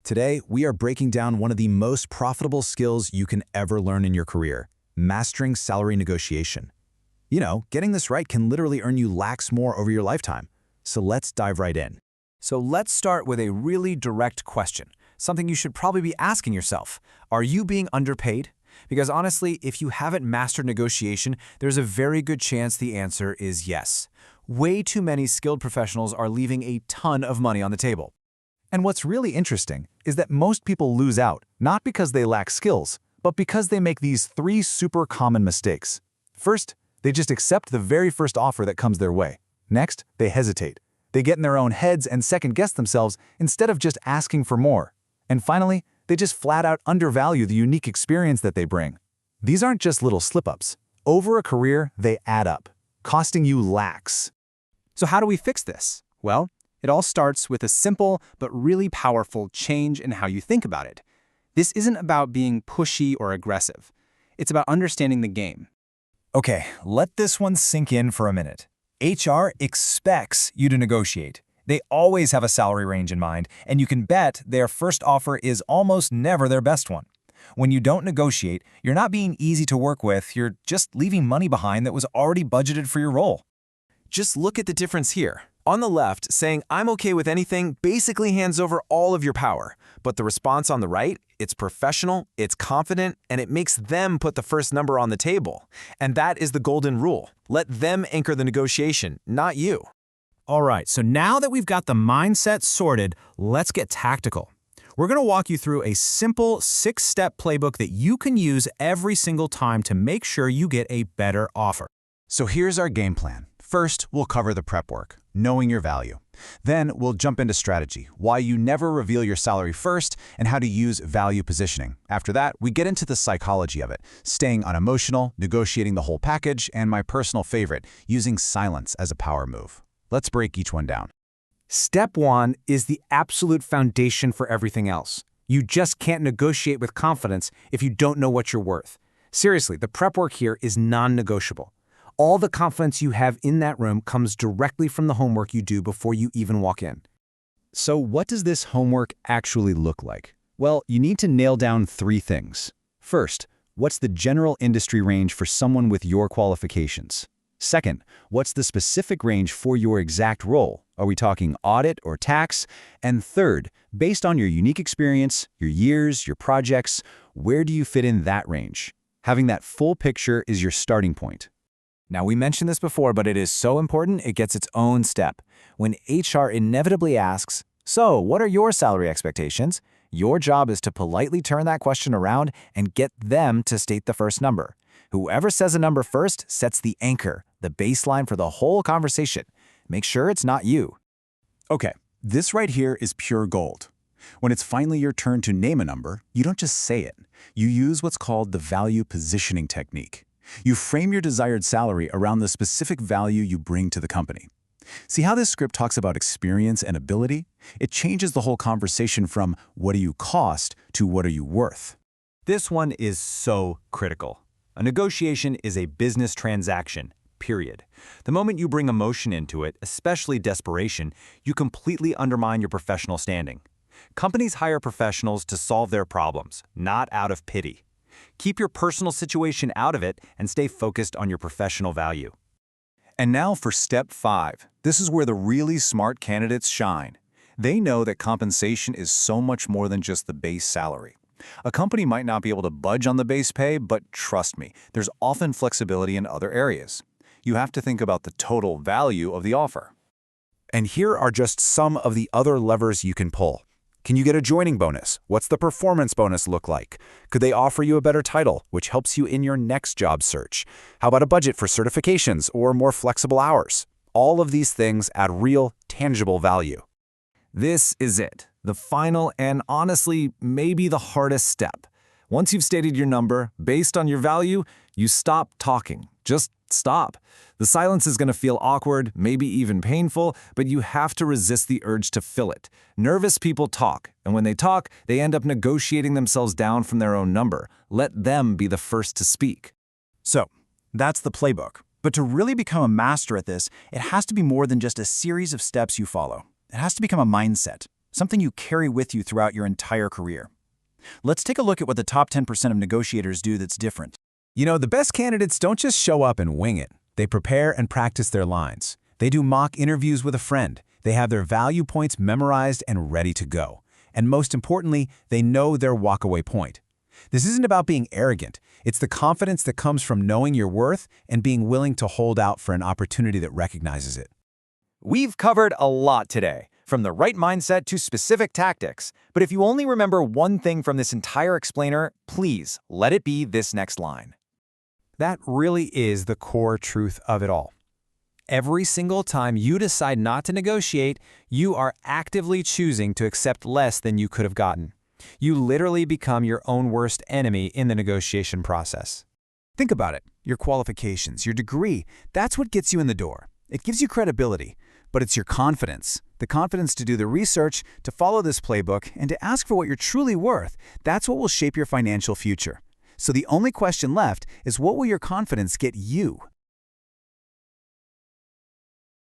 Today, we are breaking down one of the most profitable skills you can ever learn in your career, mastering salary negotiation. You know, getting this right can literally earn you lakhs more over your lifetime. So let's dive right in. So let's start with a really direct question, something you should probably be asking yourself. Are you being underpaid? Because honestly, if you haven't mastered negotiation, there's a very good chance the answer is yes. Way too many skilled professionals are leaving a ton of money on the table. And what's really interesting is that most people lose out, not because they lack skills, but because they make these three super common mistakes. First, they just accept the very first offer that comes their way. Next, they hesitate. They get in their own heads and second-guess themselves instead of just asking for more. And finally, they just flat-out undervalue the unique experience that they bring. These aren't just little slip-ups. Over a career, they add up, costing you lakhs. So how do we fix this? Well, it all starts with a simple but really powerful change in how you think about it. This isn't about being pushy or aggressive. It's about understanding the game. Okay, let this one sink in for a minute. HR expects you to negotiate. They always have a salary range in mind, and you can bet their first offer is almost never their best one. When you don't negotiate, you're not being easy to work with, you're just leaving money behind that was already budgeted for your role. Just look at the difference here. On the left, saying I'm okay with anything basically hands over all of your power. But the response on the right, it's professional, it's confident, and it makes them put the first number on the table. And that is the golden rule. Let them anchor the negotiation, not you. All right, so now that we've got the mindset sorted, let's get tactical. We're going to walk you through a simple 6-step playbook that you can use every single time to make sure you get a better offer. So here's our game plan. First, we'll cover the prep work, knowing your value. Then we'll jump into strategy, why you never reveal your salary first, and how to use value positioning. After that, we get into the psychology of it, staying unemotional, negotiating the whole package, and my personal favorite, using silence as a power move. Let's break each one down. Step 1 is the absolute foundation for everything else. You just can't negotiate with confidence if you don't know what you're worth. Seriously, the prep work here is non-negotiable. All the confidence you have in that room comes directly from the homework you do before you even walk in. So what does this homework actually look like? Well, you need to nail down 3 things. First, what's the general industry range for someone with your qualifications? Second, what's the specific range for your exact role? Are we talking audit or tax? And third, based on your unique experience, your years, your projects, where do you fit in that range? Having that full picture is your starting point. Now, we mentioned this before, but it is so important it gets its own step. When HR inevitably asks, "So, what are your salary expectations?" your job is to politely turn that question around and get them to state the first number. Whoever says a number first sets the anchor, the baseline for the whole conversation. Make sure it's not you. Okay, this right here is pure gold. When it's finally your turn to name a number, you don't just say it. You use what's called the value positioning technique. You frame your desired salary around the specific value you bring to the company. See how this script talks about experience and ability? It changes the whole conversation from what do you cost to what are you worth. This one is so critical. A negotiation is a business transaction, period. The moment you bring emotion into it, especially desperation, you completely undermine your professional standing. Companies hire professionals to solve their problems, not out of pity. Keep your personal situation out of it and stay focused on your professional value. And now for step 5. This is where the really smart candidates shine. They know that compensation is so much more than just the base salary. A company might not be able to budge on the base pay, but trust me, there's often flexibility in other areas. You have to think about the total value of the offer. And here are just some of the other levers you can pull. Can you get a joining bonus? What's the performance bonus look like? Could they offer you a better title, which helps you in your next job search? How about a budget for certifications or more flexible hours? All of these things add real, tangible value. This is it, the final and honestly, maybe the hardest step. Once you've stated your number, based on your value, you stop talking. Just stop. The silence is going to feel awkward, maybe even painful, but you have to resist the urge to fill it. Nervous people talk, and when they talk, they end up negotiating themselves down from their own number. Let them be the first to speak. So, that's the playbook. But to really become a master at this, it has to be more than just a series of steps you follow. It has to become a mindset. something you carry with you throughout your entire career. Let's take a look at what the top 10% of negotiators do that's different. You know, the best candidates don't just show up and wing it. They prepare and practice their lines. They do mock interviews with a friend. They have their value points memorized and ready to go. And most importantly, they know their walkaway point. This isn't about being arrogant. It's the confidence that comes from knowing your worth and being willing to hold out for an opportunity that recognizes it. We've covered a lot today, from the right mindset to specific tactics. But if you only remember one thing from this entire explainer, please let it be this next line. That really is the core truth of it all. Every single time you decide not to negotiate, you are actively choosing to accept less than you could have gotten. You literally become your own worst enemy in the negotiation process. Think about it. Your qualifications, your degree, that's what gets you in the door. It gives you credibility, but it's your confidence. The confidence to do the research, to follow this playbook, and to ask for what you're truly worth. That's what will shape your financial future. So the only question left is, what will your confidence get you?